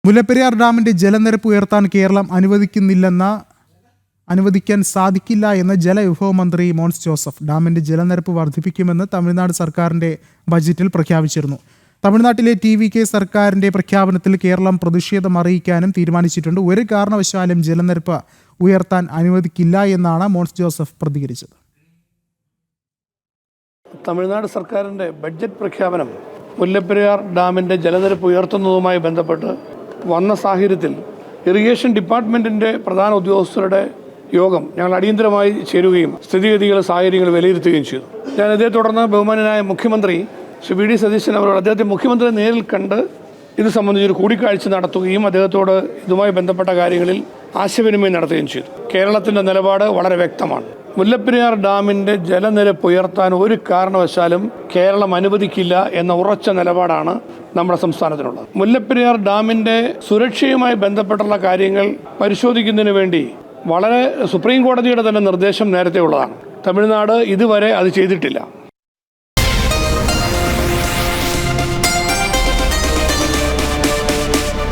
മുല്ലപ്പെരിയാർ ഡാമിന്റെ ജലനിരപ്പ് ഉയർത്താൻ കേരളം അനുവദിക്കാൻ സാധിക്കില്ല എന്ന് ജലവിഭവ മന്ത്രി മോൻസ് ജോസഫ്. ഡാമിന്റെ ജലനിരപ്പ് വർദ്ധിപ്പിക്കുമെന്ന് തമിഴ്നാട് സർക്കാരിന്റെ ബജറ്റിൽ പ്രഖ്യാപിച്ചിരുന്നു. തമിഴ്നാട്ടിലെ TVK സർക്കാരിന്റെ പ്രഖ്യാപനത്തിൽ കേരളം പ്രതിഷേധം അറിയിക്കാനും തീരുമാനിച്ചിട്ടുണ്ട്. ഒരു കാരണവശാലും ജലനിരപ്പ് ഉയർത്താൻ അനുവദിക്കില്ല എന്നാണ് മോൻസ് ജോസഫ് പ്രതികരിച്ചത്. തമിഴ്നാട് സർക്കാരിൻ്റെ ബഡ്ജറ്റ് പ്രഖ്യാപനം മുല്ലപ്പെരിയാർ ഡാമിൻ്റെ ജലനിരപ്പ് ഉയർത്തുന്നതുമായി ബന്ധപ്പെട്ട് വന്ന സാഹചര്യത്തിൽ ഇറിഗേഷൻ ഡിപ്പാർട്ട്മെൻറ്റിൻ്റെ പ്രധാന ഉദ്യോഗസ്ഥരുടെ യോഗം ഞങ്ങൾ അടിയന്തരമായി ചേരുകയും സ്ഥിതിഗതികൾ സാഹചര്യങ്ങൾ വിലയിരുത്തുകയും ചെയ്തു. ഞാൻ ഇതേ തുടർന്ന് ബഹുമാനനായ മുഖ്യമന്ത്രി ശ്രീ V.D. സതീശൻ അവരോട് അദ്ദേഹത്തെ മുഖ്യമന്ത്രി നേരിൽ കണ്ട് ഇത് സംബന്ധിച്ചൊരു കൂടിക്കാഴ്ച നടത്തുകയും അദ്ദേഹത്തോട് ഇതുമായി ബന്ധപ്പെട്ട കാര്യങ്ങളിൽ ആശയവിനിമയം നടത്തുകയും ചെയ്തു. കേരളത്തിൻ്റെ നിലപാട് വളരെ വ്യക്തമാണ്. മുല്ലപ്പെരിയാർ ഡാമിൻ്റെ ജലനിരപ്പ് ഉയർത്താൻ ഒരു കാരണവശാലും കേരളം അനുവദിക്കില്ല എന്ന ഉറച്ച നിലപാടാണ് നമ്മുടെ സംസ്ഥാനത്തിനുള്ളത്. മുല്ലപ്പെരിയാർ ഡാമിൻ്റെ സുരക്ഷയുമായി ബന്ധപ്പെട്ടുള്ള കാര്യങ്ങൾ പരിശോധിക്കുന്നതിന് വേണ്ടി വളരെ സുപ്രീം കോടതിയുടെ തന്നെ നിർദ്ദേശം നേരത്തെ ഉള്ളതാണ്. തമിഴ്നാട് ഇതുവരെ അത് ചെയ്തിട്ടില്ല.